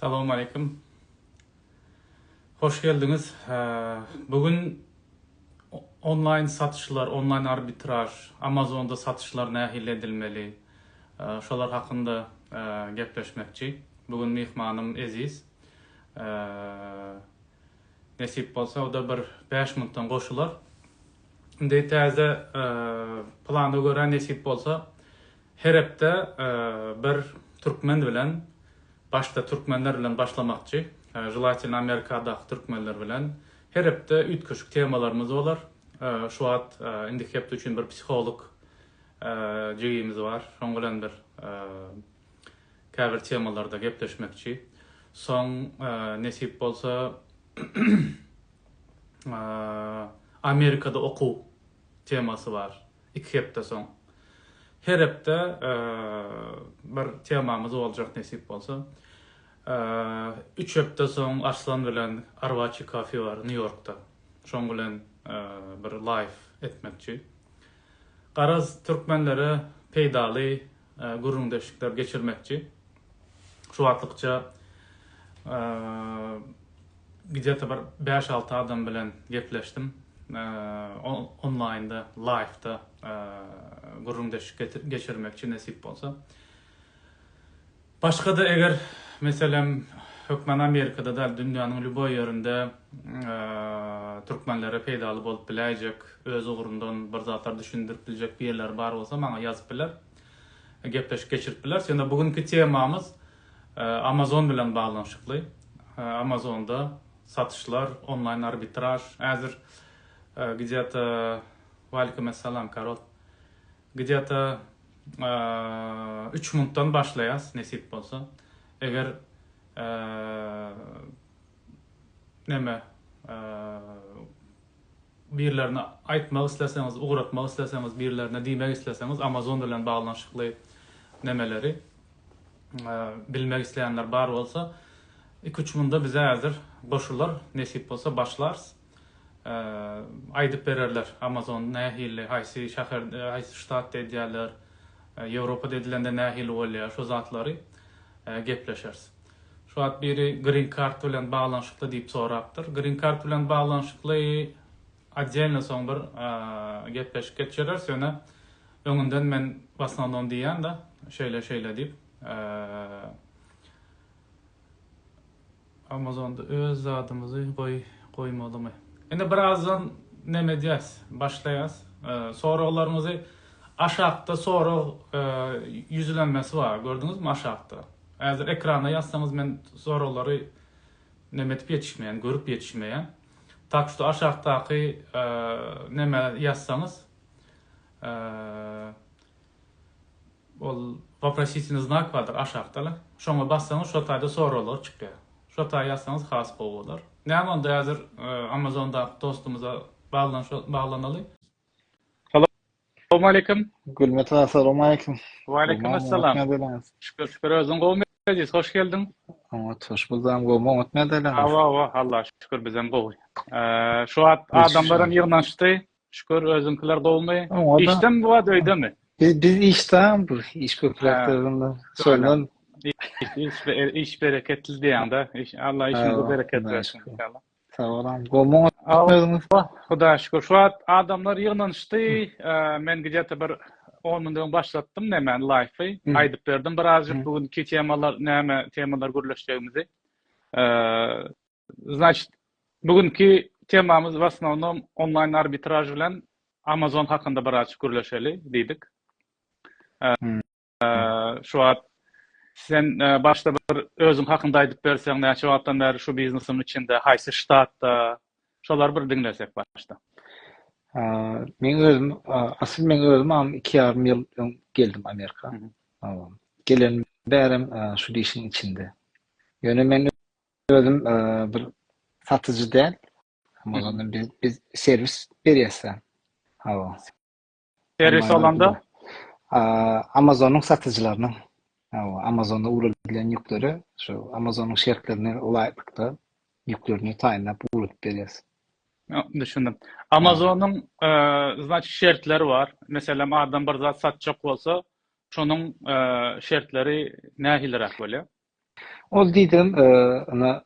Selamun Aleyküm. Hoş geldiniz. Bugün online satışlar, online arbitraj, Amazon'da satışlar nähil edilmeli? Şolar hakkında gepleşmekçi. Bugün mihmanım Eziz. Nesip bolsa o da bir 5 minutdan goşular. Indi täze plana göre nesip bolsa her hepde bir Türkmen bilen başta Türkmenler bilen başlamakçı. Желательно Amerika'da Türkmenler bilen her hepde ütköşük temalarımız olar. Şu at indi hepde üçün bir psikolog jigimiz var. Şoň bilen bir käbir temalarda gepleşmekçi. Soň nesip bolsa Amerika'da oku teması var. İki hepde soň. Her hepde bir temamız olacak nesip bolsa. 3 hepde soň Arslan bilen Arvaçı kafe var New York'ta. Şoň bilen bir live etmekçi. Garaz Türkmenlere peýdaly gurrundeşikler geçirmekçi. Şu atlykça gidete bir 5-6 adam bilen gepleşdim. Online'da, live'da gurrundeşik geçirmekçi nesip bolsa. Başka da eger meselem hökmen Amerika'da da dünyanın lüboy yerinde Türkmenlere peýdaly bolup biläjek, öz ugurundan bir zatlar düşündirip biljek bir yerler bar bolsa maňa ýazyp biler. Gepleşip geçirip biler. Şonda bugünkü temamız Amazon bilen baglanyşykly. Amazon'da satışlar, online arbitraj. Häzir где-то Валикум ассалам, Карол. Где-то 3 minutdan başlayas, nesip bolsa. Eger neme birlerine aýtmak isleseňiz, uğratmak isleseňiz, birlerine diýmek isleseňiz, Amazon bilen baglanyşykly nemeleri bilmek isleýänler bar bolsa, 2-3 minutda bize häzir goşular, nesip bolsa başlars. Aýdyp bererler Amazon nähili, haýsy şäher, haýsy ştat edýärler, Ýewropa edilende nähili bolýar, şo zatlary gepleşers. Şu at biri green card bilen baglanyşykly diýip sorapdyr. Green card bilen baglanyşykly atjelna soň bir gepleşik geçirer. Şöne öňünden men basnandan diýen da şeýle diýip Amazonda öz zadymyzy goýmalymy. Ende birazdan neme diýäs, başlaýas. Soraklaryňyzy aşağıda sonra yüzlenmesi var. Gördünüz mü aşağıda? Häzir ekrana ýazsaňyz men soraklary nemetip ýetişmeýän, görüp ýetişmeýän. Tak şu aşağıdaky neme ýazsaňyz ol вопросительный знак vardır aşağıda. Şoňa bassaňyz şo taýda soralar çykýar. Şo taýda ýazsaňyz has bolar. Näme onda häzir Amazonda dostumuza baglanaly. Assalamu aleyküm. Gülmet assalamu aleyküm. Wa aleyküm assalam. Şükür özüň gowmyňyz. Hoş geldin. Hoş buldum. Gowma unutmadylar. Awa Allah şükür bizem gowy. Şu adamlaryň ýygnanyşdy. Şükür özüňkiler gowmy. İşden bu öýdemi? Biz işden bu iş köpüreklerinde söylenen İş bereketli diýende. Allah işinize bereket versin inşallah. Sağ olun. Gowma unutmadınız. Huda şükür. Şu adamlar ýygnanyşdy. Men gidete bir 10 minutdan başlattım nämen live'y. Aýdyp berdim. Birazcık bugünkü temalar näme temalar görleşýärmizi. Значит, bugünkü temamız в основном online arbitraj bilen Amazon hakynda birazcık görleşeli diýdik. Şu sen başta bir özüň hakynda aýdyp berseň, näçe wagtdan beri şu biznesim içinde, haýsy ştatda, şolar bir diňlesek başta. Men özüm, asyl men özüm 2,5 ýyl geldim Amerika. Gelen berim şu işin içinde. Ýöne men özüm bir satyjy däl. Amazondan biz servis berýäs. Servis olanda Amazon'un satıcılarının Amazon'da uğradılan yükleri şu Amazon'un şirketlerine olaylıkta yüklerini tayinlap uğradıp veriyoruz. Düşündüm. Amazon'un значит şertleri var. Mesela adam bir zat satacak olsa şonun şertleri nähilrak bolýar? Ol diýdim, ona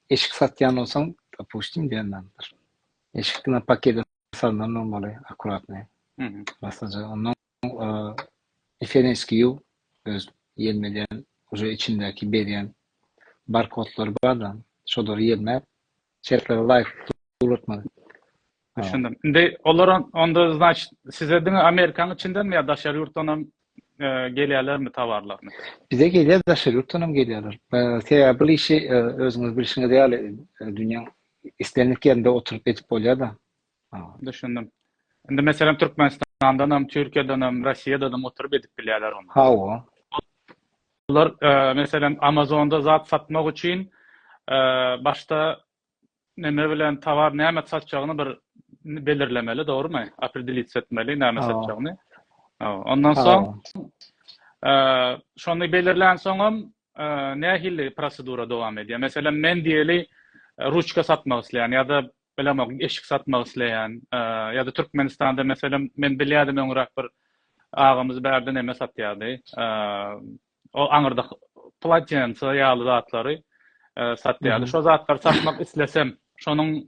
eşik satýan bolsaň, допустим, diýendir. Eşikden paketi salynan normal, akuratny. Hı hı. Masaja ondan Efenskiýu öz ýelmeden uje içindäki berýän barkodlar bar da, şolary ýelmäp, şertlere laýyk turatmady. Düşündüm. Indi olaran onda значит size diňe Amerikanyň içinden mi ya daşary ýurtdan gelýärler mi tawarlar mı? Bize gelýär daşary ýurtdan gelýärler. Täze bu işi özüňiz bilişiňiz ýaly dünýäň istenlik ýerinde oturup etip bolýar da. Düşündüm. Indi meselem Türkmenistan'dan hem Türkiye'den hem Russiýa'dan hem oturup edip bilýärler onu. Ha, Bunlar mesela Amazon'da zat satmak için başta neme bilen tavar näme satacağını bir belirlemeli, doğru mu? Apredelit etmeli näme Ha. satacağını. Ondan soň şonu belirlen soňam nähili prosedura dowam edýär. Mesela men diýeli ruçka satmak isleýän ýa-da bilemok eşik satmak isleýän ýa-da Türkmenistanda mesela men bilýärdim öňrak bir agamy bärde näme satýardy. O aňyrda platensa ýaly zatlary satýardy. Şo zatlary satmak islesem, şonuň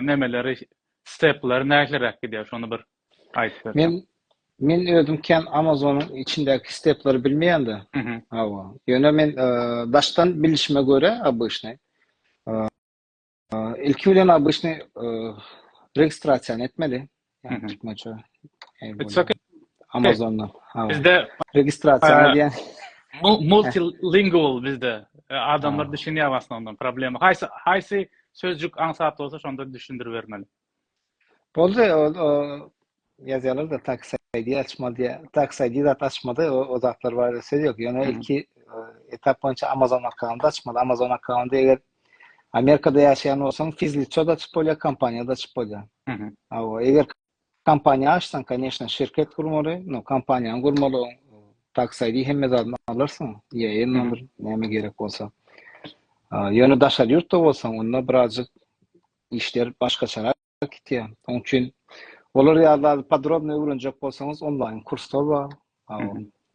nemeleri, stepleri näçerek gidýär, şonu bir aýtyp ber. Men özümken Amazon'un içindäki stepleri bilmeýände. Ýöne men baştan bilişime göre обычный. İlki bilen обычный registrasiýa etmeli. Yani Türkmençe. It's okay. Amazon'da. Bizde Registrasiýa diýen. multilingual bizde. Adamlar düşünýär aslında problemi. Haýsy sözcük ansat bolsa şonda düşündir bermeli. Boldy o yazýarlar da taksidi açmady, taksidi da açmadı, o zatlar var söýüyor. Ýöne ilki etap boýunça Amazon akkaunty açmadı. Amazon akkaunty eger Amerikada ýaşaýan bolsaň fizliçe da çıp bolýar, kompaniýa da çıp bolýar. Eger kompaniýa açsaň, конечно, şirket gurmaly, no kompaniýany gurmaly, taksidi hemme zatdan alyrsyň. Ýa-da näme gerek bolsa. Ýöne daşary ýurtda bolsaň, onda birazjyk işler başgaçarak gitýär. Onuň üçin olar ýaly podrobny öwrenjek bolsaňyz online kurslar bar.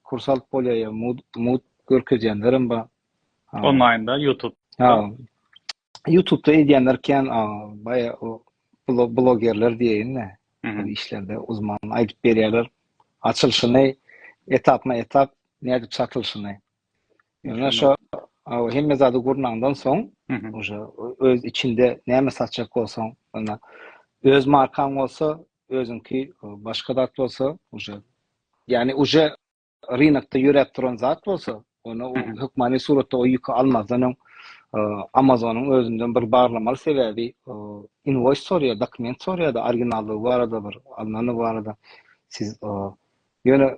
Kurs alyp bolýar, Mood görkezýänlerim bar. Online'da, YouTube. YouTube'da edýänlerken baýa o blogerler diýen bu işlerde uzman aýdyp berýärler. Açylyşyny etap nädip satylşyny. Ýöne şo hemme zady gurnandan soň öz içinde näme satjak bolsaň, ona öz markaň bolsa, özüňki başga zat bolsa, yani rynakda ýörep duran zat bolsa, onu hukmany suratda o ýüki almazdan Amazon'un özünden bir bağlamalı sebebi invoice soruyor, dokument soruyor da orijinallığı var da bir almanı var da siz yöne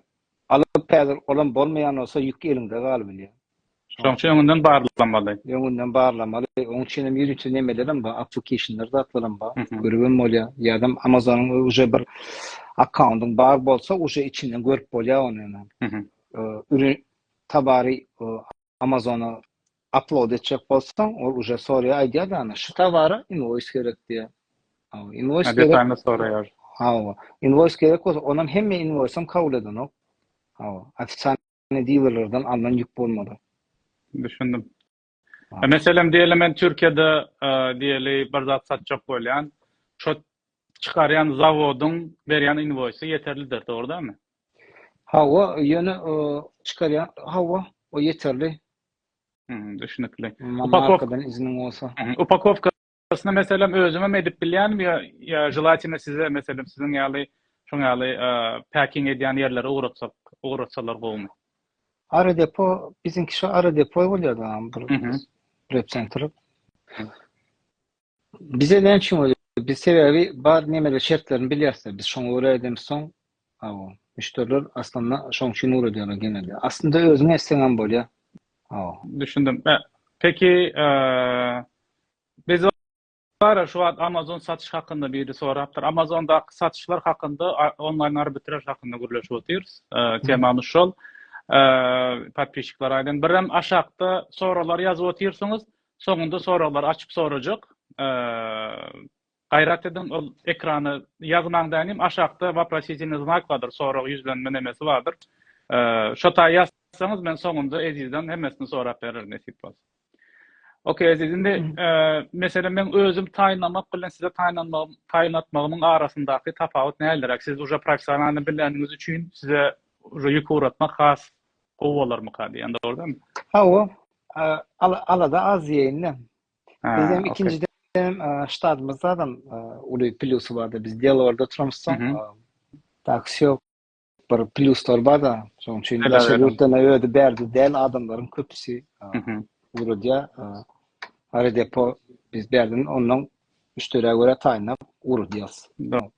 alıp pedir olan bolmayan olsa yük elinde kalabiliyor. Şoňça öňünden bağlamaly. Öňünden bağlamalı. Onuň üçin hem ýürüçe nemelerim bar, applicationlar da atlarım bar. Görübem bolýar. Ýa-da Amazon'un uje bir accountyň bar bolsa uje içinden görüp bolýar onu. Ürün tabary Amazon'a upload edecek bolsaň, ol uje soruyor aýdýar da şu tawara invoice gerek diýär. Invoice gerek. Detaylı soruyor. Invoice gerek bolsa, onam hemme invoice'am kabul eden. Afisane dealerlardan alınan yük bolmady. Düşündüm. Meselem diyelim ben Türkiye'de diyelim bir zat satacak bolýan, şo çıkaryan zavodun berýän invoice yeterlidir, doğru değil mi? O ýöne çıkaryan o yeterli. Düşünükli. Markadan iznin olsa. Upakovkasını mesela özüme edip bilýän mi ya jelatina size mesela sizin ýaly şoň ýaly packing edýän ýerlere uğratsalar bolmy? Ara depo, bizimki şu ara depo bolýar da rep center. Bize ne için oluyor? Biz sebebi bar nemede şertlerini bilýärse, biz şoňa göre edem soň, müşteriler aslında şoň üçin uğraýarlar genelde. Aslında özüne esseňem bolýar. Düşündüm. Peki biz şu an Amazon satış hakkında biri soraptır. Amazon'da satışlar hakkında, online arbitraj hakkında gürleşip otyrs. Temamız şol. Patpişikler aydan. Birem aşağıda sorular yazıp otyrsyňyz, soňunda sorular açıp sorajak. Gayrat edin o ekranı yazmaňdan hem aşağıda вопросительный знак vardır. Soru yüzlenme nemesi vardır. Şota yazsanız men soňunda ezizden hemmesini sorap berer nesip bolsa. Okey, sizin mesela ben özüm tayinlamak bilen size tayinlatmağımın arasındaki tafawut nädir? Siz uje professionalny bilýändiňiz üçin size uje ýük uğratmak has gowalarmy kady, ýa-da doğrudanmy? Ha o alada az yayınlı. Ha, Bizim okey. ikinci ştatımızda da ulu plusu vardı. Biz Delaware'da Hı turmuşsan hı. taksi yok. Bir plus var da. Şoň üçin Helal başga ederim. ýurtdan öýdi berdi. Däl adamlaryň köpüsi Hı hı. urudya ara depo biz berdin ondan müşteriye göre taýinlap urudyas. Doğru.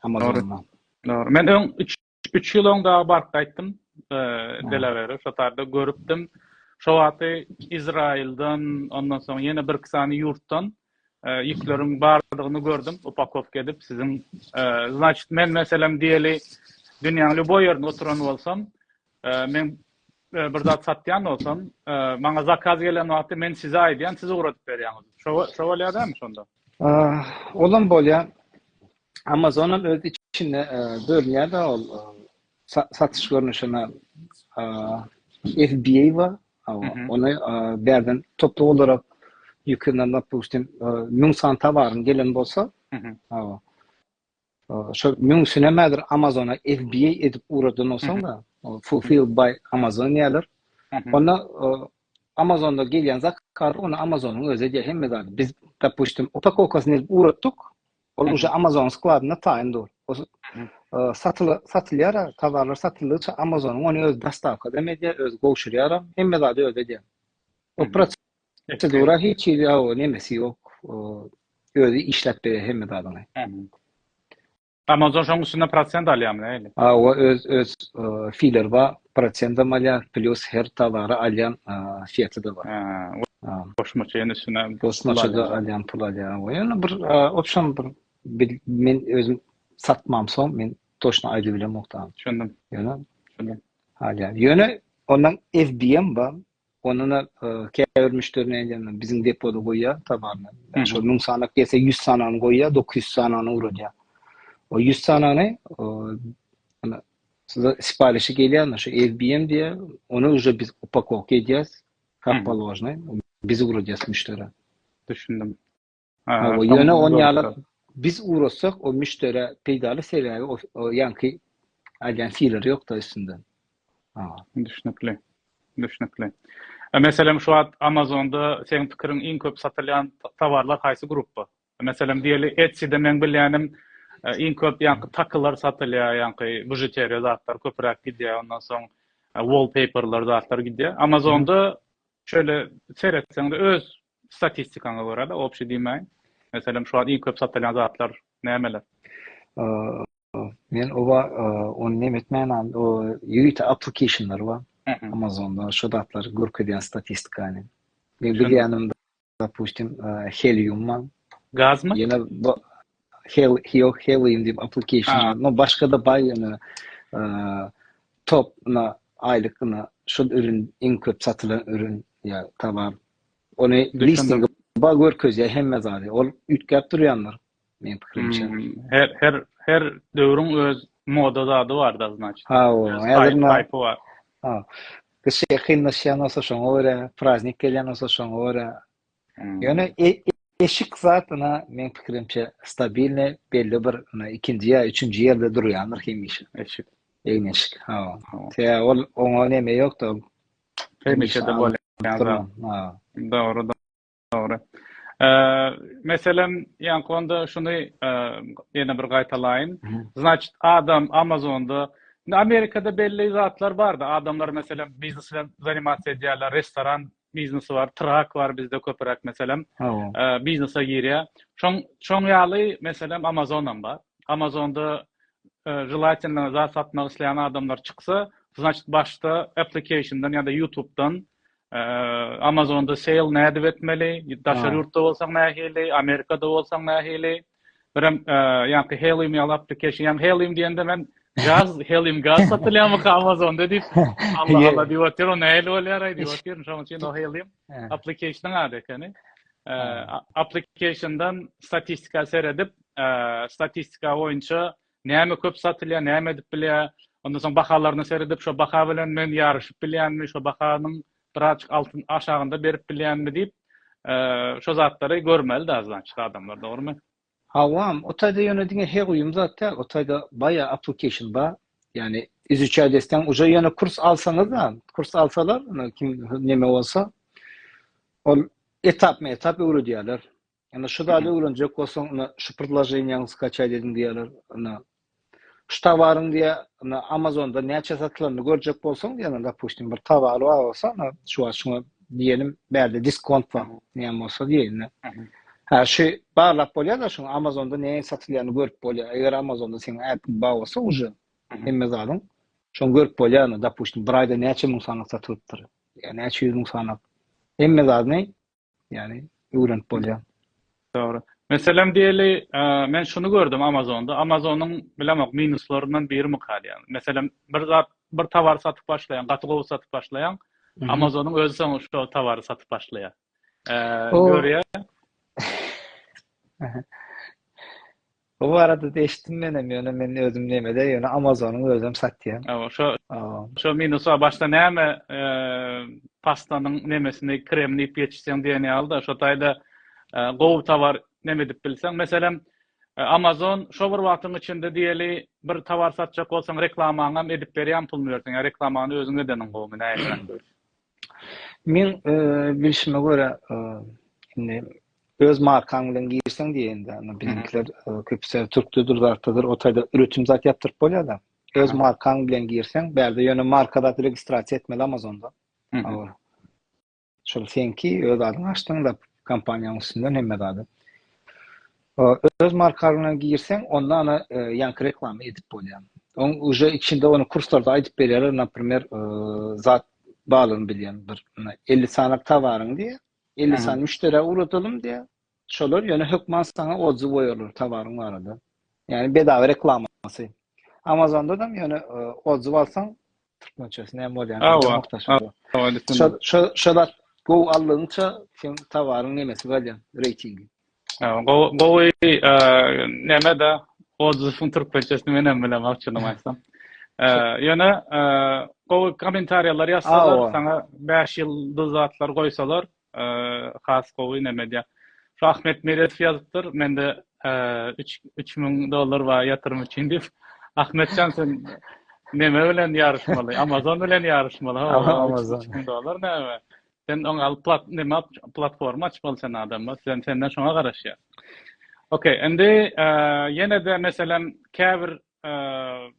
Amazon'dan. Doğru. Men 3 ýyl öňde bark gaýtdym. Ha. Delaware, şo tarda görüpdim. Şo wagty Izrailden, ondan soň ýene bir kisany ýurtdan ýükleriň bardygyny gördüm, upakowk edip sizin значит men meselem diýeli dünýäň boý ýerinde oturan bolsam, men bir zat satýan bolsam, maňa zakaz gelen wagty men size aýdýan, siz ugratyp berýäňiz. Şo bolýarmy şonda? Olan bolýa Amazon'un öz içinde bölünýär da ol satış görünüşine FBA var. Onu berden toplu olarak yükünden napustim mün tavarın gelen bolsa şu mün sünemedir Amazon'a FBA edip uğradın olsan da fulfilled by Amazon ýalar. Ona Amazon'da gelen zakar onu Amazon'un özü hem medal. Biz napustim upakovkasını uğrattık. O уже Amazon skladına tayin dur. O satılýar, tawarlar satyldyça Amazon'un onu öz dastavka demedýär, öz goşurýar, hemme zady ödedýär. O prosedura hiç o nemesi ýok. Özü işläp berýär hemme zadyny. Amazon şoň üstüne prosent alýarmy, näle? O öz filer var, prosentam alýar, plus her tawara alýan fiýaty da bar. Boşmaçyň üstüne Bosmaçyda alýan pul alýar. Ýani bir opsiyon bir men özüm satmam soň men toşna aýdy bilem muhtan. Düşündüm. Ýöne Düşündüm. hala. Ýöne ondan FBM bar. Onuna käbir müşterine edýän bizim depoda goýýar tabarny. Şo mün sanak gelse 100 sanany goýýar, 900 sanany urudýar. O 100 sanany size siparişi gelýär, şu FBM diýe onu уже biz upakovka edýäs, как положено. Biz urudýas müştere. Düşündüm. O ýöne on ýalar biz uğrasak o müştere peýdaly seriýaga o ýanky alýan filer ýok da üstünde. Düşünükli. Düşünükli. Meselem şu an Amazon'da senin pikirin en köp satılyan tavarlar haýsy gruppa? Meselem diýeli Etsy'de men bilýänim en köp ýanky takylar satylýar, ýanky bijuteriýa zatlar köpürek gidýär, ondan soň wallpaperlar zatlar gidýär. Amazon'da şöyle seyretseň de öz statistikaňa görä de opşy diýmäň. Meselem şu an en köp satylyan zatlar nämeler? Men onu nemetmän o ýüýte applicationlar var. Amazon'da şu datlar görkezýän statistikany. Men bilýänim допустим Helium Gaz mı? Yine Helium diye application. No başka da bay yani top na aylıkına şu ürün en köp satılan ürün ya tamam. Onu listing bagör közü hemme zadi. Ol ütkep durýanlar. Men pikirimçe. Her döwrüň öz moda zady bar da значит. Ha o. Type var. Ha. Kışyakyn naşyanosa şoňora, praznik gelýanosa şoňora. Yani eşik zatına men pikirimçe stabilne belli bir ikinci ya üçüncü yerde durýanlar hemişe. Eşik. Eşik. Ha. Te ol oňa neme ýok da. Hemişe de bolýar. Doğru. Doğru. Meselem ýankonda şunu ýene bir gaýtalaýyn. Значит, adam Amazon'da Amerika'da belli zatlar bardı. Adamlar mesela biznesle zanimasiya edýärler, restoran biznesi var, trak var bizde köpürek meselem. Biznesa girýär. Şoň ýaly meselem Amazon'dan bar. Amazon'da желательно zat satmak isleýän adamlar çyksa, значит başta application'dan ýa-da YouTube'dan Amazon'da sale nädip etmeli, daşary ýurtda bolsaň nähili, Amerika'da bolsaň nähili. Birem ýa-da Helium ýaly application, ýa-da Helium diýende men helium gaz satılýarmy Amazon'da diýip Allah diýip o näle bolýar diýip şoň üçin o helium application'dan adekany. Application'dan statistika seredip statistika boýunça näme köp satylýar, näme edip bilýär, ondan soň bahalaryny seredip şo baha bilen men ýarışyp bilýänmi, şo bahanyň birazçyk altyn aşagynda berip bilýänmi diýip şu zatları görmeli de azlançlı adamlar, doğru mu? Havam, o tayda yönettiğin her uyum zaten, o tayda bayağı application var. Yani iz destek uca yana kurs alsanız da, kurs alsalar, kim neme olsa, o etap öğre diyorlar. Yani şu da öğrenecek olsan, şu предложенияны скачать edin diyorlar. Şu tavarın diye Amazon'da ne satılanını görecek olsan, yani da допустим bir tavarı alsa, şuna diyelim, berde diskont var. Ne olsa diyelim. Her şey bağlap bolýar da şunu Amazon'da näme satylýany görüp bolýar. Eger Amazon'da seň app'in bar bolsa uje hemme zadyň şonu görüp bolýar. Допустим, bir aýda näçe müň sanak satypdyr. Yani näçe ýüz müň sanak. Hemme zadyny yani öwrenip bolýar. Doğru. Mesela diyeli men şunu gördüm Amazon'da. Amazon'un bilemek minuslarynyň biri mukal yani. Mesela bir tavar satyp başlayan, gatygowy satyp başlayan Amazon'un özü soň şu tawary satyp başlaýar. Görýär. O arada değiştim men özüm nemede yani Amazon'un özüm satýar. Şu minusa başta näme pastanyň nemesini kremini ýetişsen diýeni aldy. Şu taýda gowy tawar neme dip bilsen. Mesela Amazon şu bir wagtyň içinde diýeli bir tawar satjak bolsaň reklamaňa edip berýän pul berýän. Yani reklamany özüňe denen gowy näme? Men bilişime göre öz markaň bilen girsen diýende, bizimkiler köpse Türkdür, zartadır, o taýda üretim zat yaptırıp bolýar da. Öz markaň bilen girsen, berde ýöne markada registrasiýa etmeli Amazon'da. Şol senki öz adyň açdyň da kampaniýanyň üstünden hemme zady. Öz markaňa girsen, ondan ýanky reklama edip bolýar. On uje içinde onu kurslarda aýdyp berýärler, napример, zat bağlany bilýän bir 50 sanak tawaryň diye 50 san müştere uğratalım diye şolar yani hükman sana odzu koyuyorlar tavarın arada. Yani bedava reklaması. Amazon'da da yani odzu alsan Türkmençesi ne mol yani. Şolar go alınca sen tavarın nemesi var ya ratingi. Go neme de odzu Türkmençesini menen bilen açılmaysam. Yani go komentaryalar yazsalar sana 5 yıldız atlar koysalar has gowy nemedýär. Şu Ahmet Meretov ýazypdyr. Mende $3000 var ýatyrym üçin dip. Ahmetcan sen neme bilen ýarışmaly? Amazon bilen ýarışmaly. Amazon. $3000 näme? Sen oňal platforma açmalysan adamma. Senden şoňa garaşýar. Okey, endi ýene de meselem käbir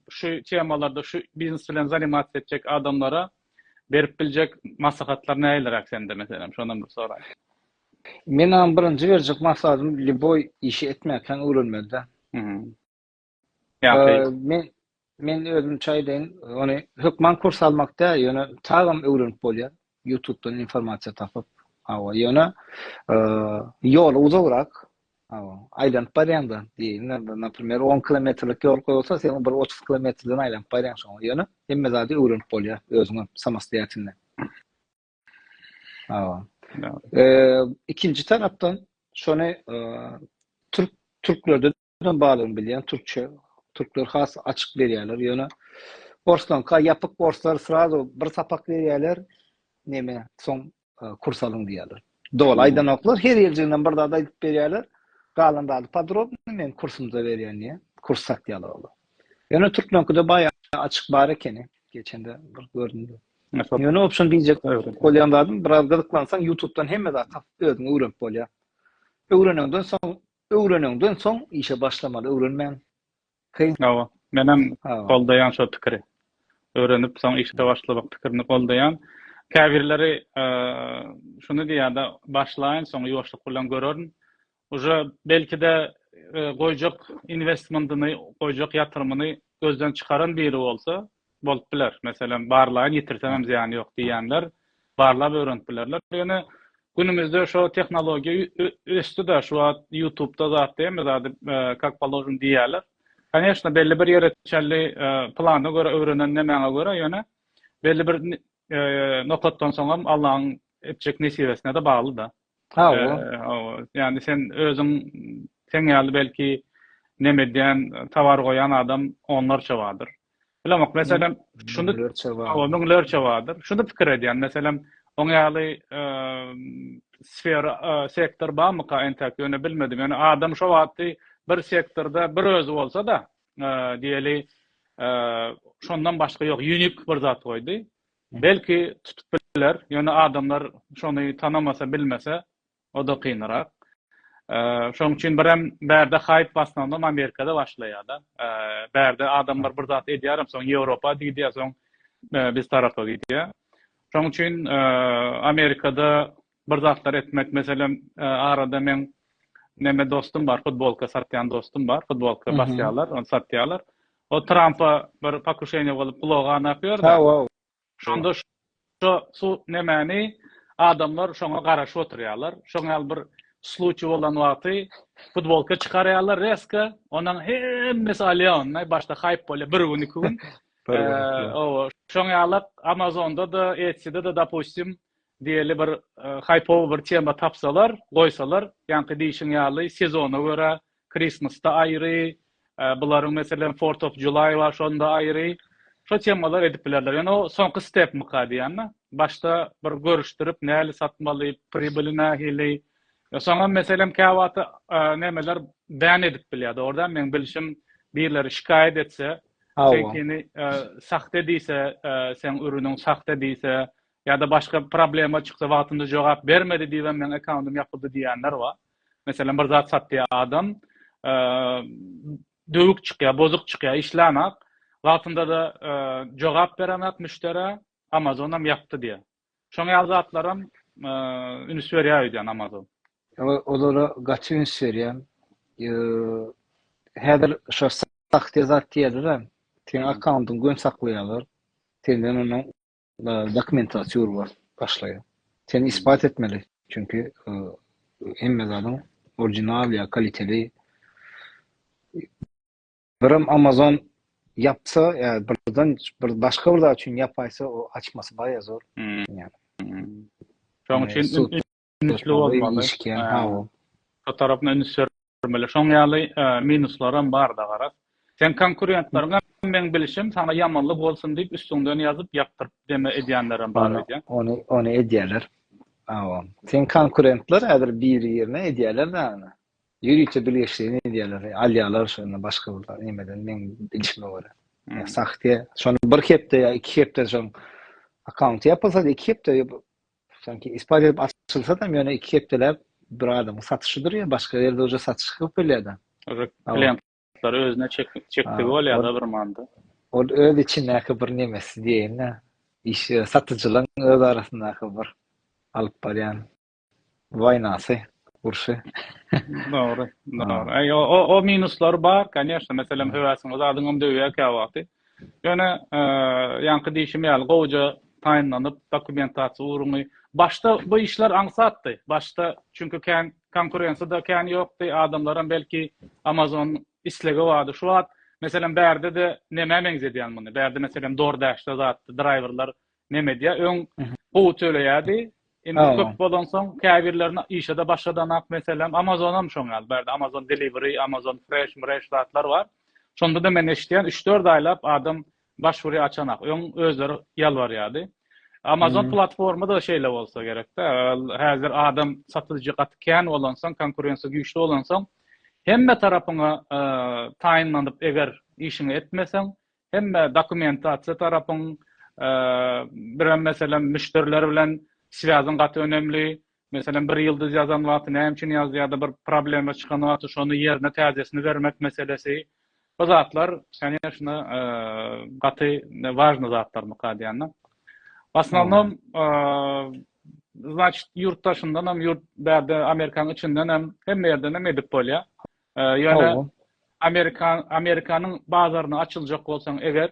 şu temalarda şu biznes bilen zanimat etjek adamlara berip biljek maslahatlar nälerak sende meselem şondan bir soraýyn. Men birinji berjek maksadym liboy işi etmekden öwrenmelde. Men özüm çaýdaýyn, ony hükman kurs almakda ýöne tagam öwrenip bolýar. YouTube'dan informasiýa tapyp, ýöne ýol uzagrak, aýlanyp barýanda diýen, napример 10 kilometrelik ýol goýulsa, sen bir 30 kilometreden aýlanyp barýan şoň ýöne hemme zady öwrenip bolýar özüňe samastaýatynda. İkinci tarapdan şonu Türklerde bağlany bilýän Türkler has açyk berýärler ýöne borslanka yapık borslar sırada bir sapak berýärler neme soň kurs alyň diýerler. Dolaýdan oklar her ýerden bir dada edip berýärler. Galanda podrobny men kursumda berýän diýe. Kurs satýarlar olar. Ýöne Türklerde bayağı açyk bar ekeni. Geçende bir gördüm. Ýöne opsiyon diýjek bolýanlardan biraz gyzyklansaň YouTube'dan hemme zat özüň öwrenip bolýar. Öwrenenden soň işe başlamaly, öwrenmän. Menem goldaýan şo pikiri. Öwrenip soň işe başlamak pikirini goldaýan. Käbirleri şunu diýär-de başlaýan soň ýoşluk bilen görürün. Uje belki de goýjak investmentyny, goýjak ýatyrymyny gözden çıkaran biri bolsa bolup biler. Meselem barlaýan ýitirsem ziýany ýok diýenler barlap öwrenip bilerler. Ýöne günümizde şu tehnologiýa östü de şu YouTube'da zat diýme zady как положим diýerler. Конечно, belli bir ýereçelli plana göre öwrenen nemäňe göre ýöne belli bir nokatdan soňam Allahyň etjek nesibesine de bagly da. Yani sen özüň ýaly belki nemedýän tawar goýan adam onlarça bardyr. Bilemek meselem şunu onlarça bardyr. Şunu pikir edýän meselem oň ýaly sfer sektor bamyka entek ýöne bilmedim. Yani adam şu wagtdy bir sektorda bir özü bolsa da diýeli şondan başga ýok, unik bir zat goýdy. Belki tutup biler. Yani adamlar şonu tanamasa bilmese o da kıynarak. Şoň üçin birem bärde hype basnandan Amerikada başlaýar. Bärde adamlar bir zat edýär, soň Ýewropa diýýär, soň biz tarapa gidýär. Şoň üçin Amerikada bir zatlar etmek, meselem arada men neme dostum bar, futbolka satýan dostum bar, futbolka basýarlar, onu satýarlar. O Trump'a bir pakuşeňe bolup blogan apýar da. Şonda şu nemeni adamlar şoňa garaşyp oturýarlar. Şoňa bir sluçy bolan wagty futbolka çykarýarlar reska, onuň hemmesi alýan, başda hype bolýar, bir gün iki gün. O şoňa Amazonda da, Etsy'de de dopustim diýeli bir hype bir tema tapsalar, goýsalar, ýa-ni diýişiň ýaly sezona görä, Christmas'ta aýry, bularyň meselem 4th of July var, şonda aýry. Şo temalar edip bilerler. Yani o soňky step mukadiýanna. Başta bir görüşdirip näli satmaly, pribili nähili. Soňra meselem käwaty nemeler beýan edip bilýärdi. Ordan men bilişim birleri şikayet etse, senkini sahte diýse, sen ürünüň sahte diýse, ýa-da başga problema çyksa wagtynda jogap bermedi diýen men accountum ýapyldy diýenler bar. Meselem bir zat satýar adam, döwük çykýar, bozuk çykýar, işlämek. Wagtynda da jogap beremek müştere Amazon'am yaptı diye. Şoňa zatlaram üns berýär diýen Amazon. Olara gaçy üns berýär. Häzir şo sahte zat diýerler. Sen accountyň gün saklaýarlar. Senden onuň dokumentasiýony var başlaýar. Sen ispat etmeli. Çünkü hemme zatın orijinal ya kaliteli. Birim Amazon yapsa, yani birden başka bir zat üçin yapaýsa, o açması bayağı zor. Yani. Şoň üçin ünsli bolmaly. O tarapyna üns bermeli. Şoň ýaly minuslarym bar da garas. Sen konkurentlaryňa men bilişim sana ýamanlyk bolsun diýip üstüňden ýazyp ýaptyryp deme edýänlerim bar edýän. Onu edýärler. Sen konkurentler häzir bir ýerine edýärler da. Ýürüýçe birleşdiğini edýärler. Alýarlar şonu başga bir nemeden men bilişime görä. Sahte, şonu bir kepde ya iki kepde şon account yapılsa da iki kepde sanki ispat edip açılsa da ýöne iki kepdeler bir adamın satışıdır ya, başka yerde hoca satış kılıp belirdi. Klientler özüne çekti bolýar da bir manda. O öz içindäki bir nemesi diýen, iş satıcılaryň öz arasyndaky bir alyp barýan waynasy, urşy. Doğru. O minuslar bar, конечно, meselem höwäsiňiz adyňam döwýär käwagty. Ýöne ýanky diýişim ýaly goýja taýinlanyp dokumentasiýa urumy. Başta bu işler aňsatdy. Başta çünkü konkurensiýa da kän ýokdy. Adamlaryň belki Amazon islegi bardy. Şu wagt meselem bärde de neme meňzedýän muny. Bärde meselem DoorDash'da zatdy driverlar neme diýär, öň bu töleýärdi. Indi köp bolan soň käbirlerini işe başladan meselem Amazon'am şoňal bärde. Amazon Delivery, Amazon Fresh zatlar var. Şonda da men eşitýän 3-4 aýlap adam başvury açanak. Öň özleri ýalbarýardy. Amazon platformy da şeýle bolsa gerek-de. Häzir adam satyjy gatykän bolansoň, konkurensiýa güýçli bolansoň, hemme tarapyňa taýinlanyp eger işini etmeseň, hemme dokumentasiýa tarapyň bir meselem müşteriler bilen Svязан gaty önemli. Mesela bir yıldız yazan wagty näme üçin ýazýar-da bir problema çykan wagty şonu ýerine täzesini vermek meselesi. Bu zatlar конечно gaty важный zatlar mukadýanna. Основном значит yurttaşyndan hem yurt bärde Amerikanyň içinden hem ýerden hem edip bolýar. Ýöne Amerikanyň bazaryna açyljak bolsaň eger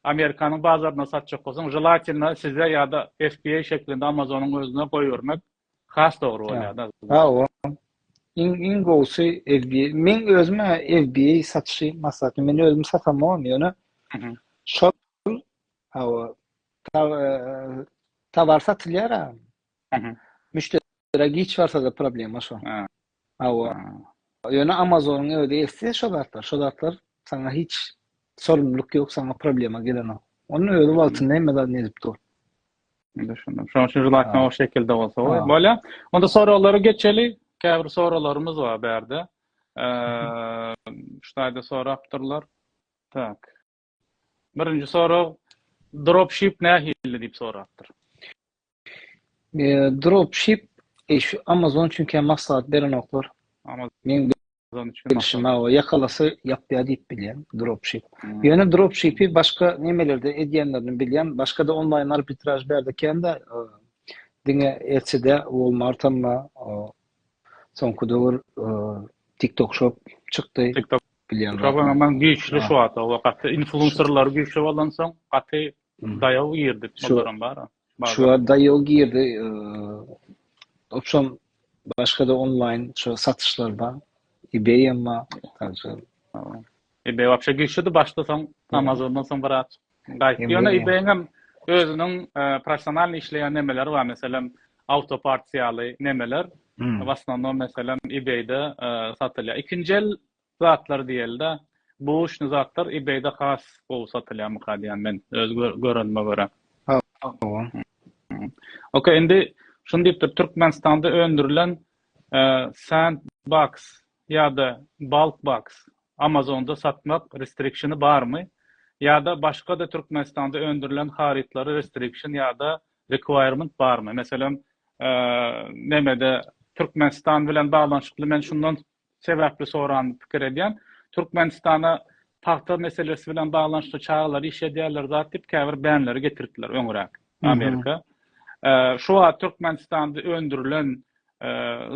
Amerikanyň bazarına satjak bolsaň, желательно size ýa-da FBA şeklinde Amazonyň özüne goýurmak has dogry bolýar. In goýsy FBA. Men özüme FBA satışy maslahaty, men özüm satamam ýöne. Şol tavar satylýar. Müşteri hiç varsa da problema şo. Ýöne Amazonyň ödäýse şolatlar sana hiç sorumluluk yok, sana problema gelen o. Onun öyle altında hemen edip dur. Düşündüm. Şu an şu zaten o şekilde olsa Ha. böyle. Onda soruları geçeli. Käbir sorularımız var berde. Şulayda sorapdyrlar. Tak. Birinci soru dropship nähili diýip sorapdyr. Dropship şu Amazon çünkü maksat beren oklar. Ama Men onun için bilişim o yakalasa yapýar diýip bilýän dropship. Hmm. Ýöne dropship'i başga nemelerde edýänlerini bilýän, başga da online arbitraj berdikende diňe etse-de Walmart amma soňky döwür TikTok Shop çykdy TikTok bilýän. Programman güýçli Ha. şu ata wagtda influencerlar güýçli bolansoň aty daýaw ýerdi Şu- bolarym bar. Şu anda yok girdi. Opsiyon başka da online şu satışlar var. eBay ama tarzı. eBay wapşa güýçli başlasaň Amazondan soň barat. Gaýt. eBay. Ýöne eBay'in hem özüniň professional işleýän nemeleri var. Meselem autopartiýaly nemeler. Wasndan meselem eBay'de satylýar. Ikinji el zatlar diýildi. Bu işni zatlar eBay'de has bolup satylýar mykadýan men öz görenime görä. Okey, endi şunu diýipdir, Türkmenistanda öndürilen Sandbox ýa-da Bulkbox Amazonda satmak restrictiony barmy? Ýa-da başga da Türkmenistanda öndürilen haritlary restriction ýa-da requirement barmy? Meselem nemede Türkmenistan bilen baglanyşykly men şundan sebäpli soran pikir edýän. Türkmenistana tahta meselesi bilen baglanyşykly çağlar iş edýärler zat diýip käbir bänleri getirdiler öňüräk Amerika. Şu an Türkmenistan'da öndürülen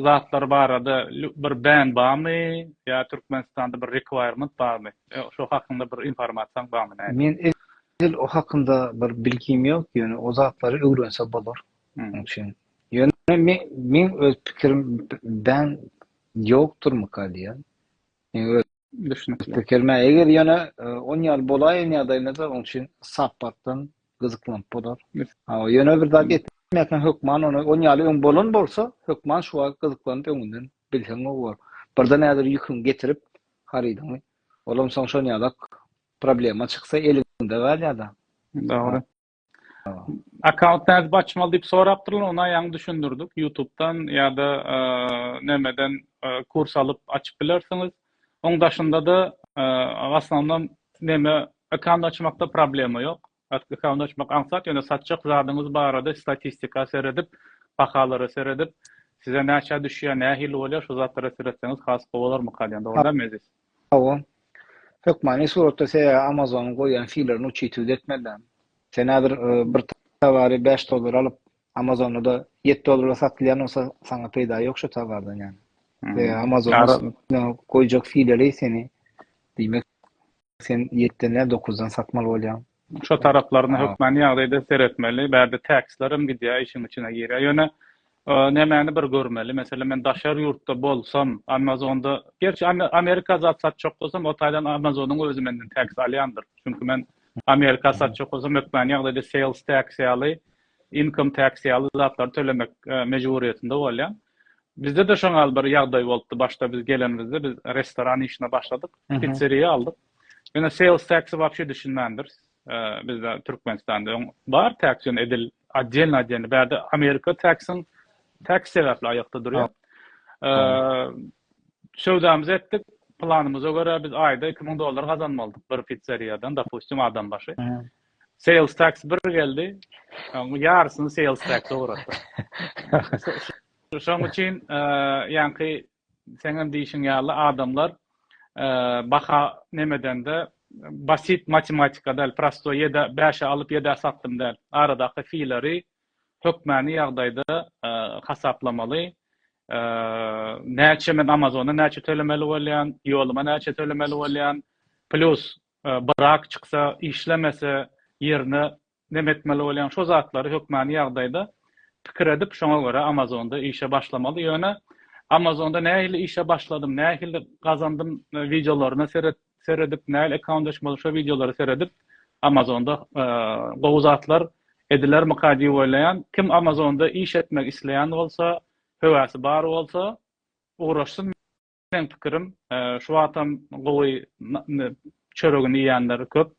zatlar barada bir bän barmy ya Türkmenistan'da bir requirement barmy? Şu hakynda bir informasiýa barmy? Men edil o hakkında bir bilgim yok. Yani o zatları öğrense bolar. Için. Yani men öz pikirim ben yoktur mukadiýan. Yani Düşünüpler. pikirime eger yana 10 ýyl bolaýyn ýa-da da onun için sapatdan gyzyklanyp bolar. Ýöne bir zat etmekden hökman onu 10 ýyl öň bolan bolsa, hökman şu wagt gyzyklanyp öňünden bilseň bar. Birden näder ýükün getirip haridyň. Olam soň şol ýalak problema çyksa elinde galýada. Doğru. Account'tan açmalı diýip sorapdyrlar, ona ýaňy düşündürdik. YouTube'dan ýa-da nemeden kurs alıp açıp bilersiňiz. Oň daşynda da aslında neme account açmakda problema ýok. Account açmak ansat ýöne satjak zadyňyz barada statistika seredip, bahalary seredip, size näçe düşýär, nähil bolýar, şu zatlara seretseňiz has bolar mykadýan. Doğru mezis. Hawa. Hökmani suratda se Amazon goýan fiillerini uçytyp etmeden. Sen näder bir tawary $5 alıp Amazonda $7 satylýan olsa sana peýda ýok şu tawardan ýani. Ve Amazon koyacak fiilleri seni demek sen 7'den 9'dan satmalı bolýan. Şu taraflaryny hökmän ýagdaýda seretmeli, bärde taxlaryň gidýär, işin içine girýär. Ýöne nämäni bir görmeli. Mesela men daşar ýurtda bolsam, Amazonda, gerçi Amerika zat satjak bolsam, o taýdan Amazonyň özü menden tax alýandyr. Çünki men Amerika satjak bolsam, hökmän ýagdaýda sales tax ýaly, income tax ýaly zatlar tölemek mejburiýetinde bolýan. Bizde de şoňal bir ýagdaý boldy. Başda biz gelenimizde biz restoran işine başladık. Pizzeriýa aldyk. Ýöne sales taxy wapşe düşünmändir. Bizde Türkmenistanda bar tax edil adjelna bärde Amerika taxyň tax sebäpli aýakda durýar. Şowdamyz etdik. Planymyza görä biz aýda $2000 gazanmaldyk bir pizzeriýadan, dopustim adam başı. Sales tax bir geldi. Ýarsyny sales tax uğratdy. Şoň üçin ýanky seňem diýişiň ýaly adamlar baha nemeden de basit matematikada prosto ýa-da 5 alyp ýa-da satdym däl. Aradaky fiilleri hökmäni ýagdaýda hasaplamaly. Näçe men Amazonda näçe tölemeli bolýan, ýoluma näçe tölemeli bolýan, plus bırak çyksa, işlemese ýerine nemetmeli bolýan şo zatlary hökmäni ýagdaýda pikir edip şoňa görä Amazonda işe başlamaly. Ýöne Amazonda nähili işe başladym, nähili gazandym videolaryna seredip, nähili account açmaly şo videolary seredip Amazonda gowzatlar ediler mykady bolýan. Kim Amazonda iş etmek isleýän bolsa, höwäsi bar bolsa, uğraşsyn. Men pikirim şu atam gowy çöregini ýanlary köp.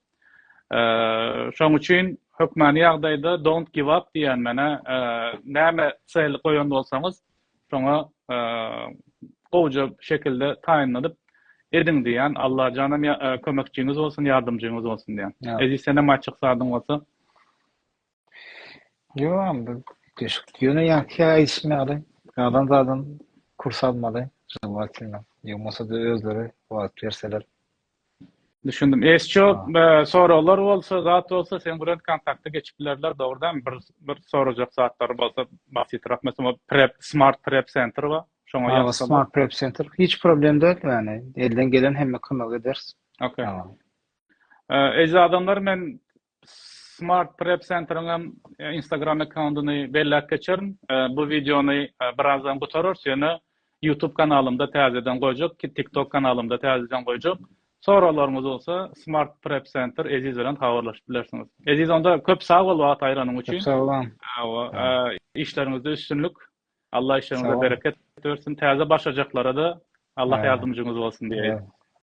Şoň üçin hökmani ýagdaýda don't give up diýen mene näme çyly goýan bolsaňyz şoňa gowja şekilde taýinlanyp edin diýen Allah canım kömekçiňiz bolsun, ýardymçyňyz bolsun diýen. Ja. Ezi sene maçyk sadyň bolsa. Yo, yöne yankıya ismi adam zaten kurs almalı. Zavatıyla. Yokmasa da özleri vaat verseler. Düşündüm. Çok sorular bolsa, zat bolsa sen bilen kontakta geçip bilerler doğrudan bir soracak saatler bolsa basitraq mesela Smart Prep Center var. Şoňa Ama ýazsalar. Smart Prep Center hiç problem değil yani. Elden gelen hemme kınalı ederiz. Okay. Tamam. Ezi adamlar men Smart Prep Center'ın Instagram account'uny bellek geçerim. Bu videony birazdan gutarır. Seni YouTube kanalımda täzeden goýjak ki TikTok kanalımda täzeden goýjak. Soralarymyz bolsa Smart Prep Center Eziz bilen habarlaşyp bilersiňiz. Eziz onda köp sag bol wagt aýranyň üçin. Çok sağ olun. İşlerinizde üstünlük. Allah işlerinize Sağ ol. bereket versin. Täze başlajaklara da Allah Evet. ýardymçyňyz bolsun diýeýin. Evet.